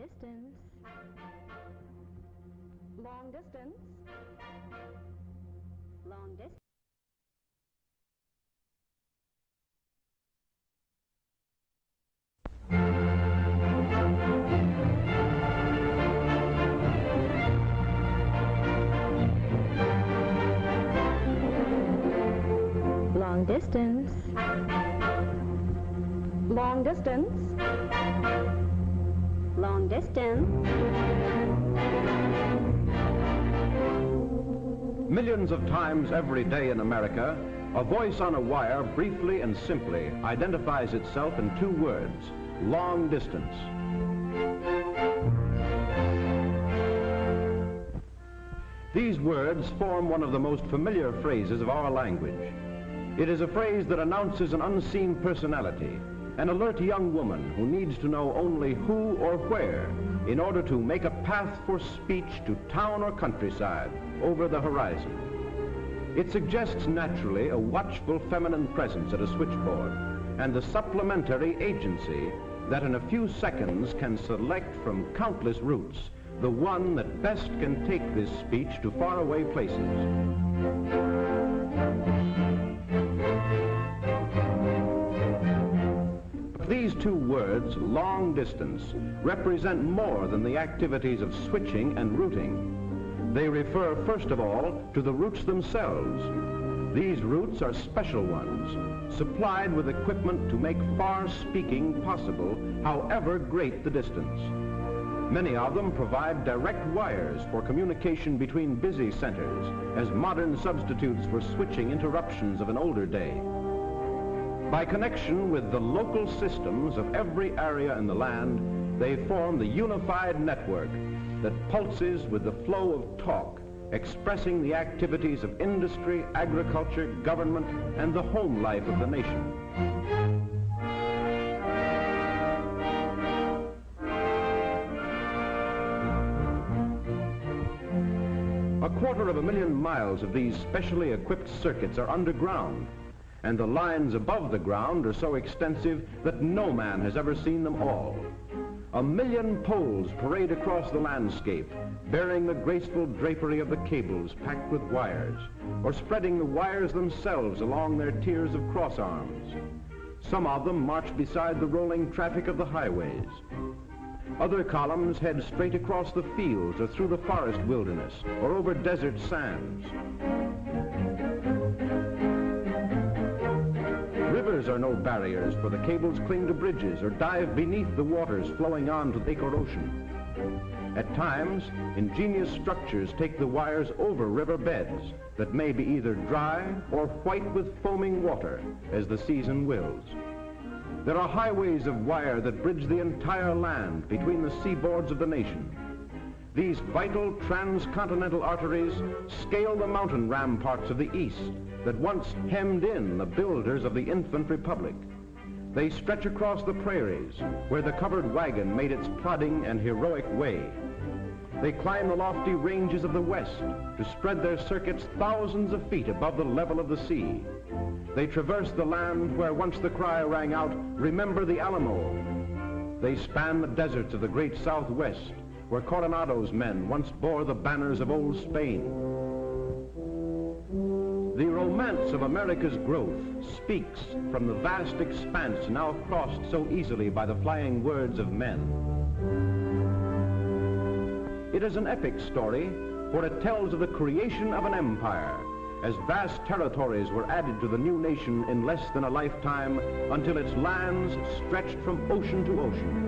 distance, long distance, long distance. Long distance, long distance, long distance. Millions of times every day in America, a voice on a wire briefly and simply identifies itself in two words: long distance. These words form one of the most familiar phrases of our language. It is a phrase that announces an unseen personality, an alert young woman who needs to know only who or where in order to make a path for speech to town or countryside over the horizon. It suggests naturally a watchful feminine presence at a switchboard and the supplementary agency that in a few seconds can select from countless routes the one that best can take this speech to faraway places. These two words, long distance, represent more than the activities of switching and routing. They refer, first of all, to the routes themselves. These routes are special ones, supplied with equipment to make far speaking possible, however great the distance. Many of them provide direct wires for communication between busy centers as modern substitutes for switching interruptions of an older day. By connection with the local systems of every area in the land, they form the unified network that pulses with the flow of talk, expressing the activities of industry, agriculture, government, and the home life of the nation. A 250,000 miles of these specially equipped circuits are underground, and the lines above the ground are so extensive that no man has ever seen them all. 1 million poles parade across the landscape, bearing the graceful drapery of the cables packed with wires, or spreading the wires themselves along their tiers of cross arms. Some of them march beside the rolling traffic of the highways. Other columns head straight across the fields or through the forest wilderness or over desert sands. Rivers are no barriers, for the cables cling to bridges or dive beneath the waters flowing on to the lake or ocean. At times, ingenious structures take the wires over river beds that may be either dry or white with foaming water as the season wills. There are highways of wire that bridge the entire land between the seaboards of the nation. These vital transcontinental arteries scale the mountain ramparts of the East that once hemmed in the builders of the infant republic. They stretch across the prairies where the covered wagon made its plodding and heroic way. They climb the lofty ranges of the West to spread their circuits thousands of feet above the level of the sea. They traverse the land where once the cry rang out, "Remember the Alamo." They span the deserts of the great Southwest, where Coronado's men once bore the banners of old Spain. The romance of America's growth speaks from the vast expanse now crossed so easily by the flying words of men. It is an epic story, for it tells of the creation of an empire, as vast territories were added to the new nation in less than a lifetime until its lands stretched from ocean to ocean.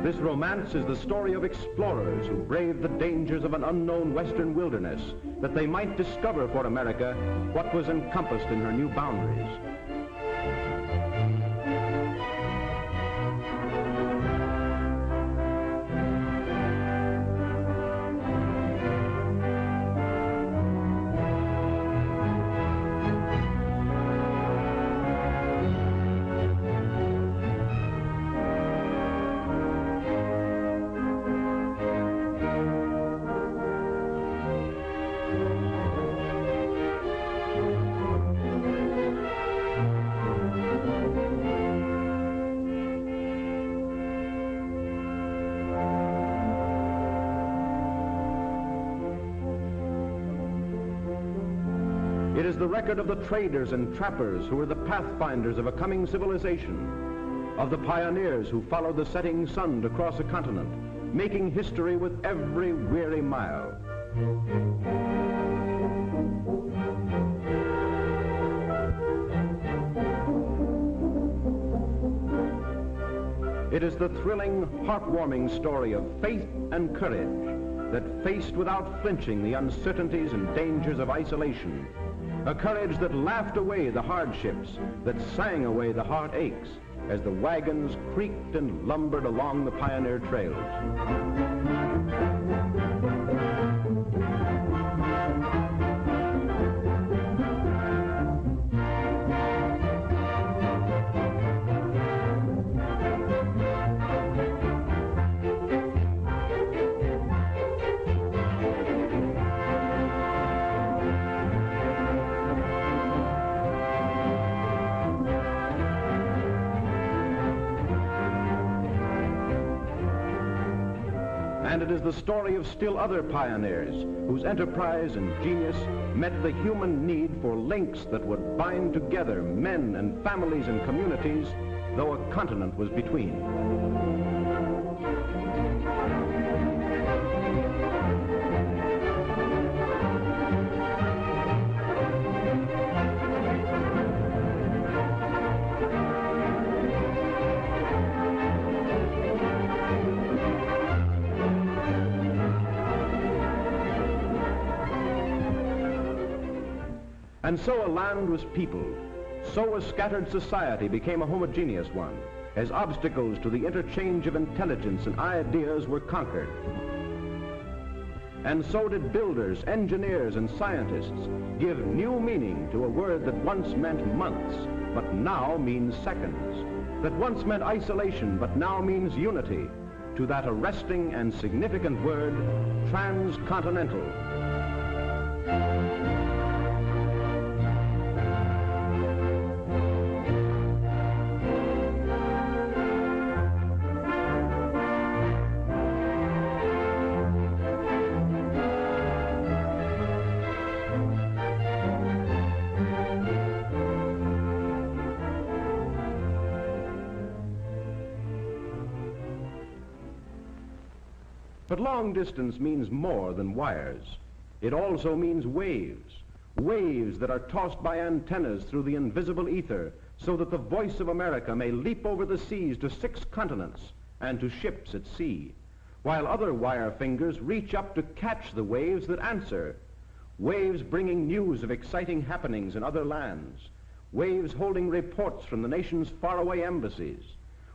This romance is the story of explorers who braved the dangers of an unknown western wilderness that they might discover for America what was encompassed in her new boundaries. It is the record of the traders and trappers who were the pathfinders of a coming civilization, of the pioneers who followed the setting sun to cross a continent, making history with every weary mile. It is the thrilling, heartwarming story of faith and courage that faced without flinching the uncertainties and dangers of isolation, a courage that laughed away the hardships, that sang away the heartaches as the wagons creaked and lumbered along the pioneer trails. And it is the story of still other pioneers whose enterprise and genius met the human need for links that would bind together men and families and communities, though a continent was between. And so a land was peopled, so a scattered society became a homogeneous one, as obstacles to the interchange of intelligence and ideas were conquered. And so did builders, engineers, and scientists give new meaning to a word that once meant months, but now means seconds, that once meant isolation, but now means unity, to that arresting and significant word, transcontinental. But long distance means more than wires. It also means waves, waves that are tossed by antennas through the invisible ether so that the voice of America may leap over the seas to 6 continents and to ships at sea, while other wire fingers reach up to catch the waves that answer, waves bringing news of exciting happenings in other lands, waves holding reports from the nation's faraway embassies,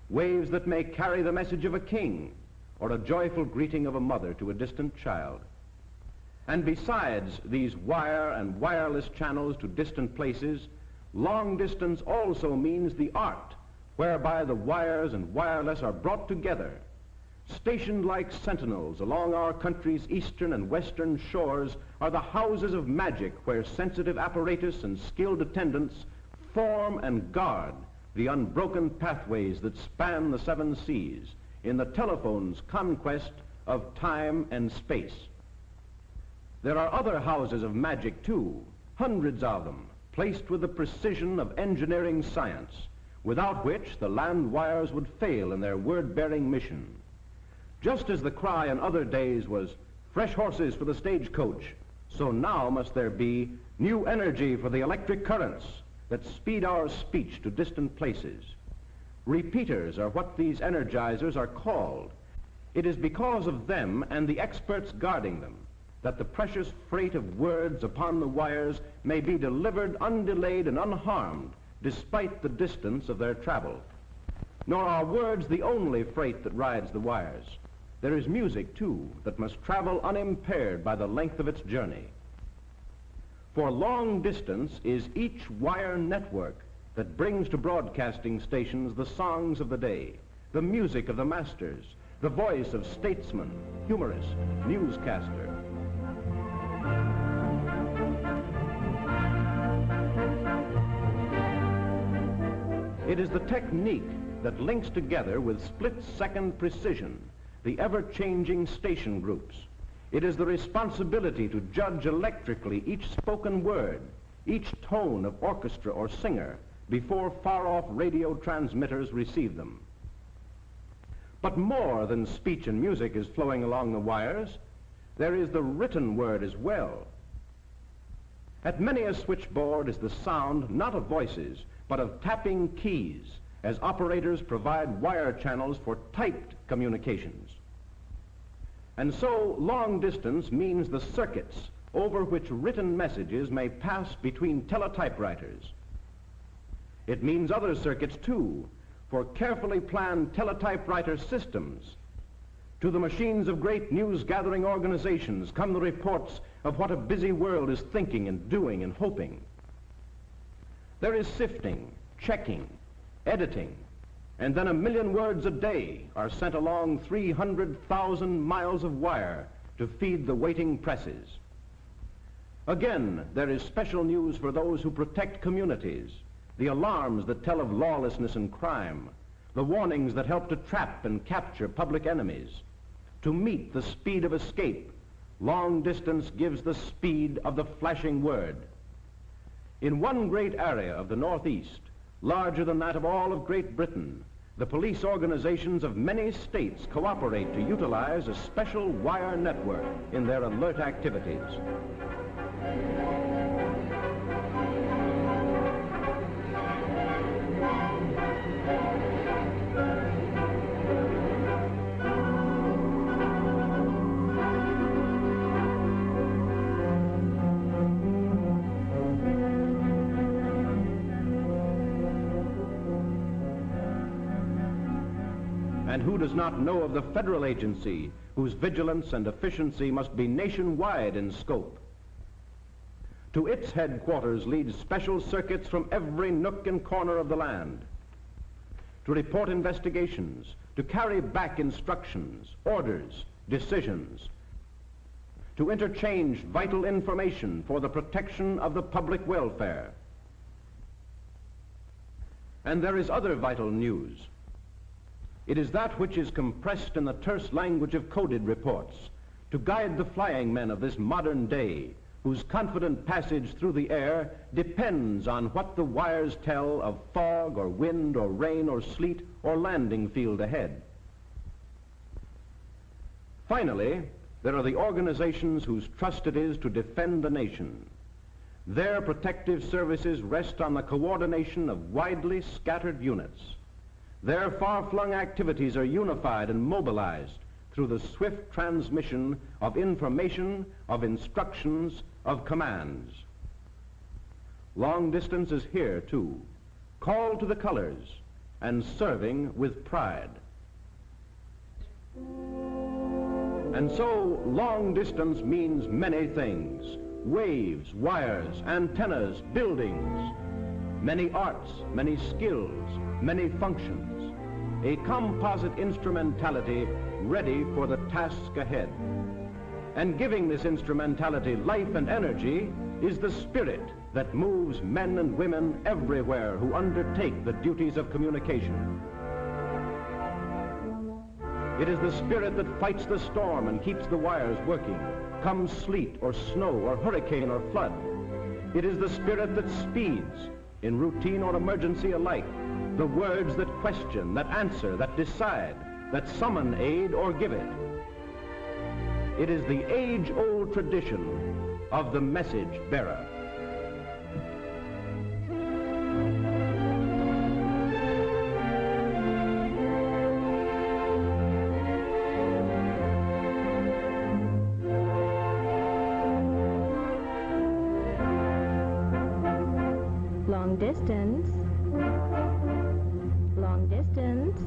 waves that may carry the message of a king, or a joyful greeting of a mother to a distant child. And besides these wire and wireless channels to distant places, long distance also means the art whereby the wires and wireless are brought together. Stationed like sentinels along our country's eastern and western shores are the houses of magic where sensitive apparatus and skilled attendants form and guard the unbroken pathways that span the 7 seas, in the telephone's conquest of time and space. There are other houses of magic too, hundreds of them, placed with the precision of engineering science, without which the land wires would fail in their word-bearing mission. Just as the cry in other days was, "Fresh horses for the stagecoach," so now must there be new energy for the electric currents that speed our speech to distant places. Repeaters are what these energizers are called. It is because of them and the experts guarding them that the precious freight of words upon the wires may be delivered undelayed and unharmed despite the distance of their travel. Nor are words the only freight that rides the wires. There is music, too, that must travel unimpaired by the length of its journey. For long distance is each wire network that brings to broadcasting stations the songs of the day, the music of the masters, the voice of statesman, humorist, newscaster. It is the technique that links together with split-second precision the ever-changing station groups. It is the responsibility to judge electrically each spoken word, each tone of orchestra or singer before far-off radio transmitters receive them. But more than speech and music is flowing along the wires. There is the written word as well. At many a switchboard is the sound not of voices, but of tapping keys, as operators provide wire channels for typed communications. And so long distance means the circuits over which written messages may pass between teletypewriters. It means other circuits too, for carefully planned teletypewriter systems. To the machines of great news-gathering organizations come the reports of what a busy world is thinking and doing and hoping. There is sifting, checking, editing, and then 1 million words a day are sent along 300,000 miles of wire to feed the waiting presses. Again, there is special news for those who protect communities, the alarms that tell of lawlessness and crime, the warnings that help to trap and capture public enemies. To meet the speed of escape, long distance gives the speed of the flashing word. In one great area of the Northeast, larger than that of all of Great Britain, the police organizations of many states cooperate to utilize a special wire network in their alert activities. And who does not know of the federal agency whose vigilance and efficiency must be nationwide in scope? To its headquarters lead special circuits from every nook and corner of the land to report investigations, to carry back instructions, orders, decisions, to interchange vital information for the protection of the public welfare. And there is other vital news. It is that which is compressed in the terse language of coded reports to guide the flying men of this modern day, whose confident passage through the air depends on what the wires tell of fog or wind or rain or sleet or landing field ahead. Finally, there are the organizations whose trust it is to defend the nation. Their protective services rest on the coordination of widely scattered units. Their far-flung activities are unified and mobilized through the swift transmission of information, of instructions, of commands. Long distance is here, too, called to the colors and serving with pride. And so long distance means many things: waves, wires, antennas, buildings, many arts, many skills, many functions. A composite instrumentality ready for the task ahead. And giving this instrumentality life and energy is the spirit that moves men and women everywhere who undertake the duties of communication. It is the spirit that fights the storm and keeps the wires working, come sleet or snow or hurricane or flood. It is the spirit that speeds, in routine or emergency alike, the words that question, that answer, that decide, that summon aid or give it. It is the age-old tradition of the message bearer. Long distance. Long distance.